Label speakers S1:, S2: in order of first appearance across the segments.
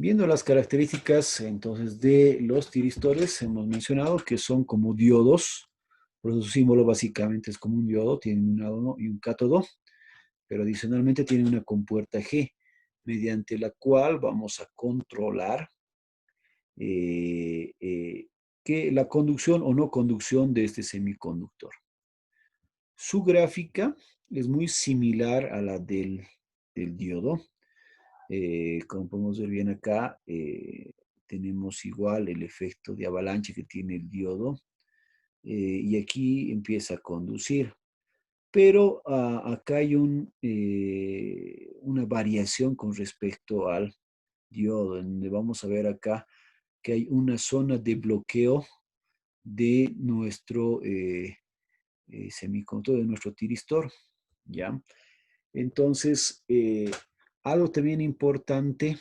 S1: Viendo las características entonces de los tiristores, hemos mencionado que son como diodos, por eso su símbolo básicamente es como un diodo, tienen un ánodo y un cátodo, pero adicionalmente tienen una compuerta G, mediante la cual vamos a controlar eh, eh, que la conducción o no conducción de este semiconductor. Su gráfica es muy similar a la del diodo. Como podemos ver bien acá, tenemos igual el efecto de avalancha que tiene el diodo, y aquí empieza a conducir. Pero acá hay una variación con respecto al diodo, en donde vamos a ver acá que hay una zona de bloqueo de nuestro semiconductor, de nuestro tiristor, ¿ya? Entonces, algo también importante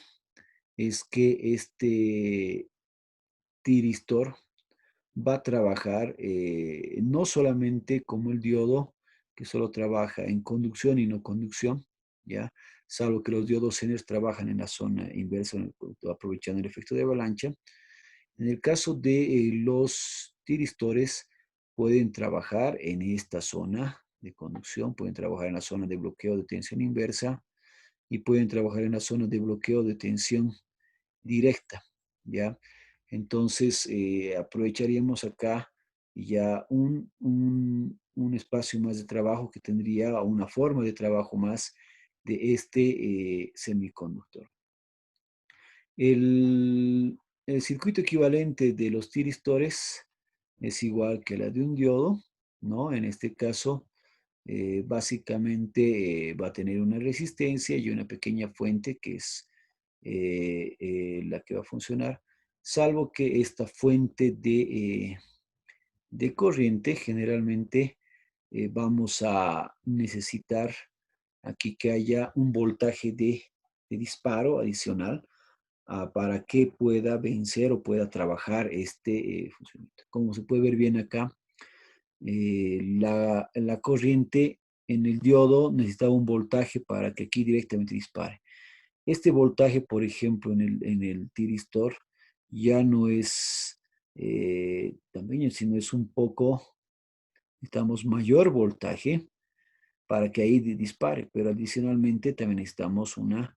S1: es que este tiristor va a trabajar no solamente como el diodo, que solo trabaja en conducción y no conducción, ¿ya? Salvo que los diodos Zener trabajan en la zona inversa, aprovechando el efecto de avalancha. En el caso de los tiristores, pueden trabajar en esta zona de conducción, pueden trabajar en la zona de bloqueo de tensión inversa y pueden trabajar en la zona de bloqueo de tensión directa, ¿ya? Entonces, aprovecharíamos acá ya un espacio más de trabajo que tendría una forma de trabajo más de este semiconductor. El, el circuito equivalente de los tiristores es igual que la de un diodo, ¿no? En este caso, básicamente va a tener una resistencia y una pequeña fuente que es la que va a funcionar, salvo que esta fuente de corriente generalmente vamos a necesitar aquí que haya un voltaje de disparo adicional para que pueda vencer o pueda trabajar este funcionamiento. Como se puede ver bien acá, la corriente en el diodo necesitaba un voltaje para que aquí directamente dispare. Este voltaje, por ejemplo, en el tiristor, ya no es también, sino es un poco, necesitamos mayor voltaje para que ahí dispare, pero adicionalmente también necesitamos una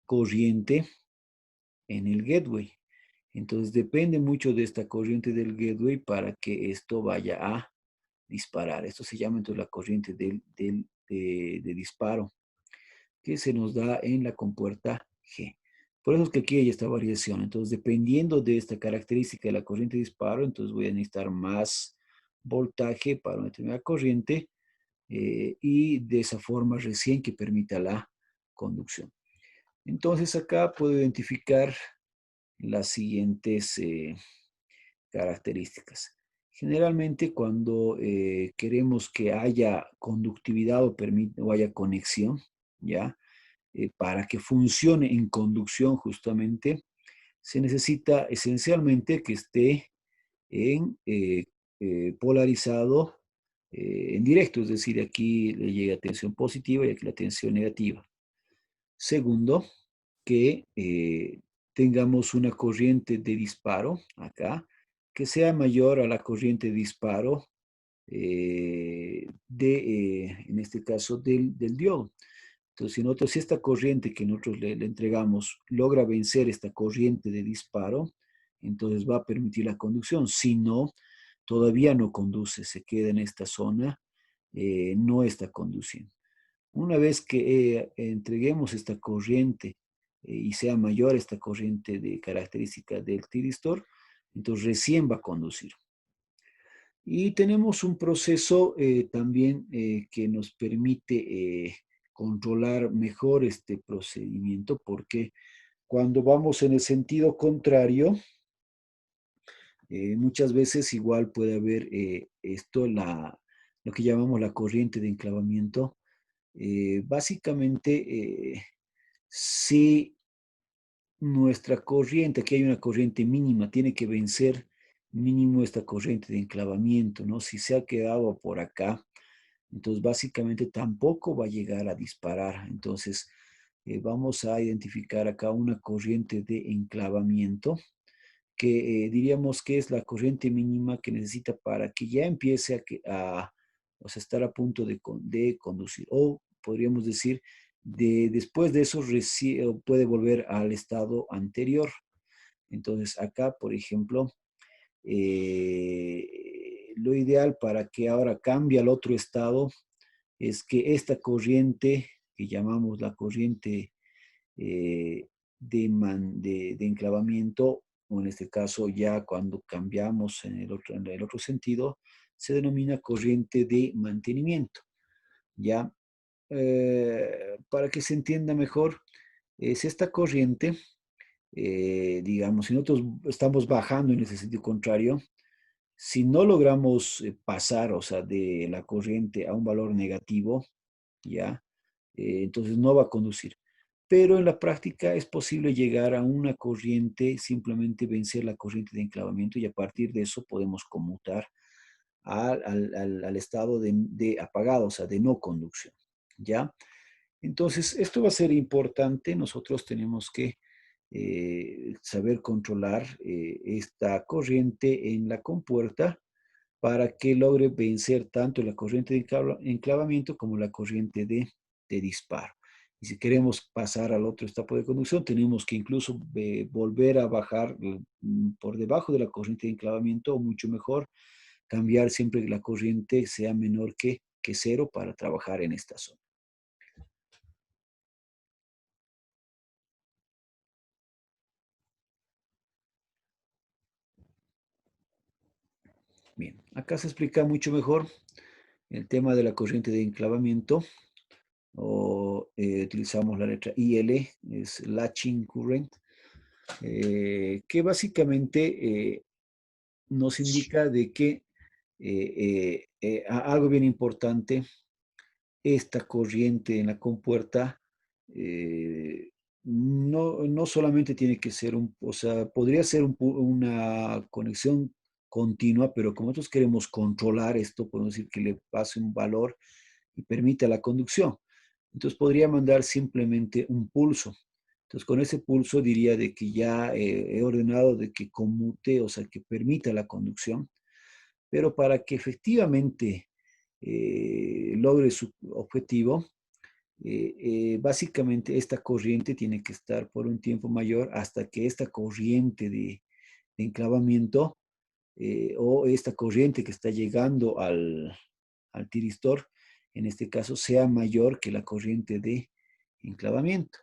S1: corriente en el gateway. Entonces depende mucho de esta corriente del gateway para que esto vaya a disparar. Esto se llama entonces la corriente de disparo que se nos da en la compuerta G. Por eso es que aquí hay esta variación. Entonces, dependiendo de esta característica de la corriente de disparo, entonces voy a necesitar más voltaje para una determinada corriente y de esa forma recién que permita la conducción. Entonces, acá puedo identificar las siguientes características. Generalmente cuando queremos que haya conductividad o haya conexión, ¿ya? Para que funcione en conducción justamente, se necesita esencialmente que esté en polarizado en directo, es decir, aquí le llega tensión positiva y aquí la tensión negativa. Segundo, que tengamos una corriente de disparo acá, que sea mayor a la corriente de disparo en este caso, del diodo. Entonces, si esta corriente que nosotros le entregamos logra vencer esta corriente de disparo, entonces va a permitir la conducción. Si no, todavía no conduce, se queda en esta zona, no está conduciendo. Una vez que entreguemos esta corriente y sea mayor esta corriente de característica del tiristor, entonces recién va a conducir. Y tenemos un proceso también que nos permite controlar mejor este procedimiento, porque cuando vamos en el sentido contrario, muchas veces igual puede haber lo que llamamos la corriente de enclavamiento. Básicamente, si nuestra corriente, aquí hay una corriente mínima, tiene que vencer mínimo esta corriente de enclavamiento, ¿no? Si se ha quedado por acá, entonces básicamente tampoco va a llegar a disparar. Entonces, vamos a identificar acá una corriente de enclavamiento que diríamos que es la corriente mínima que necesita para que ya empiece o sea, estar a punto de conducir. O podríamos decir, después de eso puede volver al estado anterior. Entonces acá, por ejemplo, lo ideal para que ahora cambie al otro estado es que esta corriente, que llamamos la corriente de enclavamiento, o en este caso ya cuando cambiamos en el otro sentido, se denomina corriente de mantenimiento. ¿Ya? Para que se entienda mejor, es esta corriente, digamos, si nosotros estamos bajando en ese sentido contrario, si no logramos pasar, o sea, de la corriente a un valor negativo, ¿ya? Entonces no va a conducir. Pero en la práctica es posible llegar a una corriente, simplemente vencer la corriente de enclavamiento y a partir de eso podemos conmutar al estado de apagado, o sea, de no conducción, ¿ya? Entonces, esto va a ser importante. Nosotros tenemos que saber controlar esta corriente en la compuerta para que logre vencer tanto la corriente de enclavamiento como la corriente de disparo. Y si queremos pasar al otro estado de conducción, tenemos que incluso volver a bajar por debajo de la corriente de enclavamiento, o mucho mejor, cambiar siempre que la corriente sea menor que cero para trabajar en esta zona. Bien, acá se explica mucho mejor el tema de la corriente de enclavamiento, o utilizamos la letra IL, es latching current, que básicamente nos indica de que algo bien importante, esta corriente en la compuerta no solamente tiene que ser o sea, podría ser una conexión continua, pero como nosotros queremos controlar esto, podemos decir que le pase un valor y permita la conducción. Entonces podría mandar simplemente un pulso. Entonces con ese pulso diría de que ya he ordenado de que conmute, o sea, que permita la conducción, pero para que efectivamente logre su objetivo, básicamente esta corriente tiene que estar por un tiempo mayor hasta que esta corriente de enclavamiento o esta corriente que está llegando al tiristor, en este caso, sea mayor que la corriente de enclavamiento.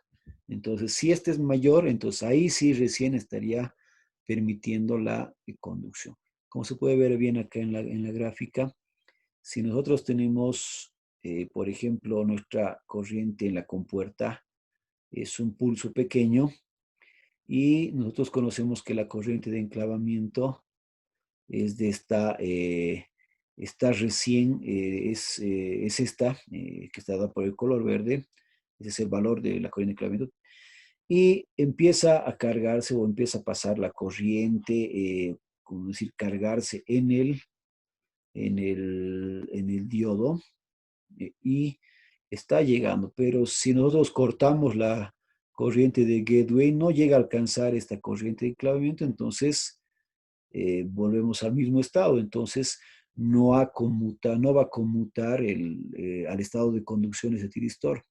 S1: Entonces, si este es mayor, entonces ahí sí recién estaría permitiendo la conducción. Como se puede ver bien acá en la gráfica, si nosotros tenemos, por ejemplo, nuestra corriente en la compuerta es un pulso pequeño y nosotros conocemos que la corriente de enclavamiento es de esta recién, es esta, que está dada por el color verde, ese es el valor de la corriente de enclavamiento, y empieza a cargarse o empieza a pasar la corriente, como decir, cargarse en el diodo, y está llegando, pero si nosotros cortamos la corriente de gateway, no llega a alcanzar esta corriente de enclavamiento, entonces volvemos al mismo estado. Entonces no va a conmutar al estado de conducción ese tiristor.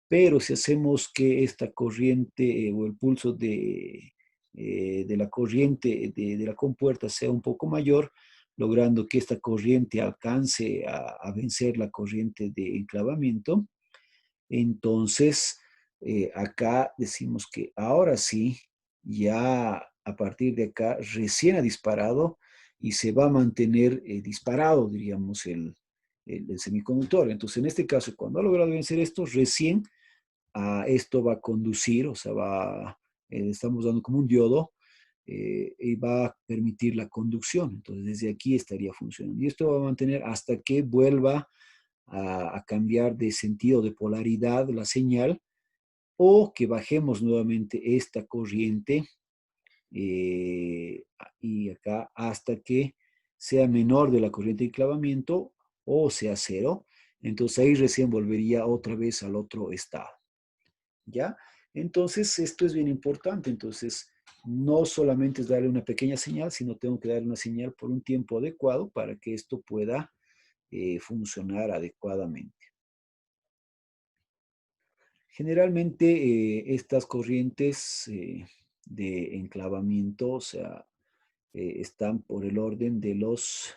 S1: Pero si hacemos que esta corriente o el pulso de la corriente de la compuerta sea un poco mayor, logrando que esta corriente alcance a vencer la corriente de enclavamiento, entonces acá decimos que ahora sí, ya a partir de acá recién ha disparado y se va a mantener disparado, diríamos, el semiconductor. Entonces, en este caso, cuando ha logrado vencer esto, recién esto va a conducir, o sea, estamos dando como un diodo, y va a permitir la conducción. Entonces, desde aquí estaría funcionando. Y esto va a mantener hasta que vuelva a cambiar de sentido, de polaridad la señal, o que bajemos nuevamente esta corriente y acá hasta que sea menor de la corriente de enclavamiento o sea cero. Entonces ahí recién volvería otra vez al otro estado. ¿ya? Entonces, esto es bien importante. Entonces, no solamente es darle una pequeña señal, sino tengo que darle una señal por un tiempo adecuado para que esto pueda funcionar adecuadamente. Generalmente, estas corrientes de enclavamiento, o sea, están por el orden de los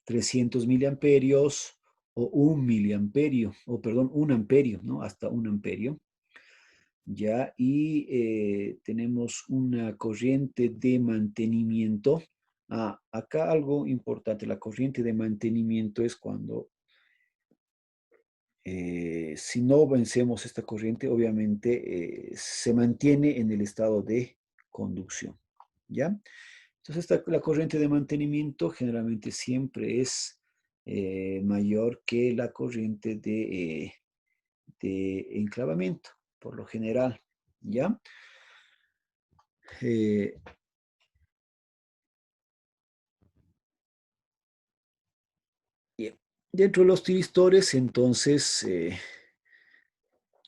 S1: 300 miliamperios o un miliamperio, o perdón, un amperio, ¿no? Hasta un amperio, ¿ya? Y tenemos una corriente de mantenimiento. Ah, acá algo importante, la corriente de mantenimiento es cuando, si no vencemos esta corriente, obviamente se mantiene en el estado de conducción, ¿ya? Entonces, la corriente de mantenimiento generalmente siempre es mayor que la corriente de enclavamiento, por lo general, ¿ya? Eh, Bien. Dentro de los tiristores, entonces,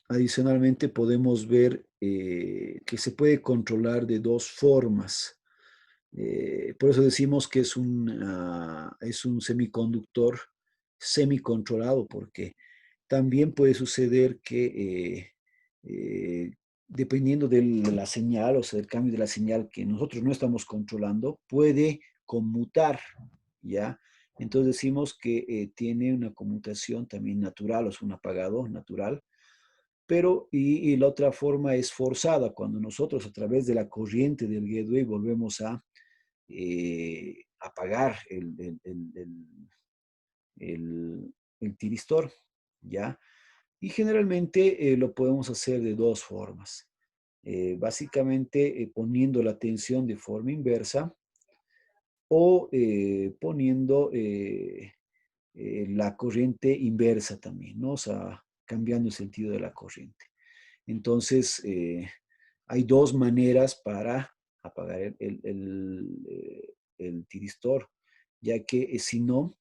S1: adicionalmente podemos ver que se puede controlar de dos formas. Por eso decimos que es un semiconductor semicontrolado, porque también puede suceder que dependiendo de la señal, o sea, del cambio de la señal que nosotros no estamos controlando, puede conmutar, ¿ya? Entonces decimos que tiene una conmutación también natural, o sea, un apagado natural, pero y la otra forma es forzada, cuando nosotros a través de la corriente del gateway volvemos a apagar el tiristor, ¿ya? Y generalmente lo podemos hacer de dos formas. Básicamente poniendo la tensión de forma inversa o poniendo la corriente inversa también, ¿no? O sea, cambiando el sentido de la corriente. Entonces, hay dos maneras para apagar el tiristor, ya que si no,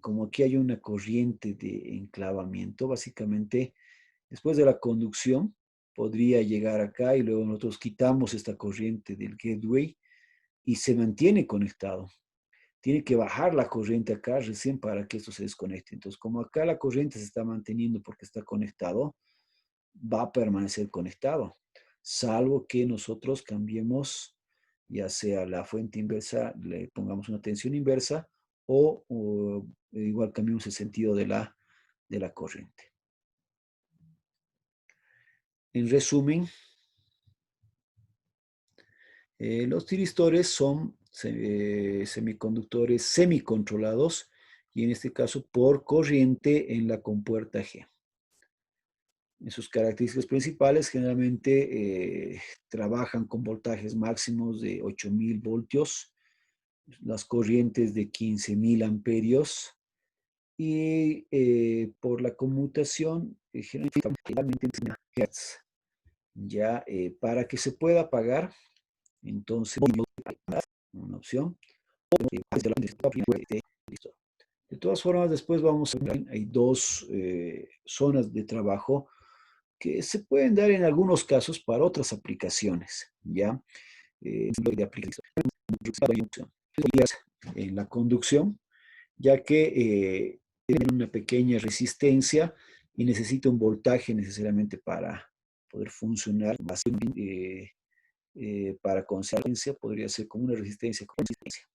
S1: como aquí hay una corriente de enclavamiento, básicamente después de la conducción podría llegar acá y luego nosotros quitamos esta corriente del gateway y se mantiene conectado. Tiene que bajar la corriente acá recién para que esto se desconecte. Entonces, como acá la corriente se está manteniendo porque está conectado, va a permanecer conectado, salvo que nosotros cambiemos ya sea la fuente inversa, le pongamos una tensión inversa o igual cambiamos el sentido de la corriente. En resumen, los tiristores son semiconductores semicontrolados y en este caso por corriente en la compuerta G. En sus características principales, generalmente trabajan con voltajes máximos de 8000 voltios, las corrientes de 15.000 amperios y por la conmutación, generalmente en Hz. Ya para que se pueda pagar, entonces una opción. De todas formas, después vamos a ver, hay dos zonas de trabajo que se pueden dar en algunos casos para otras aplicaciones, ¿ya? De aplicación en la conducción, ya que tiene una pequeña resistencia y necesita un voltaje necesariamente para poder funcionar. Para consistencia podría ser como una resistencia con resistencia.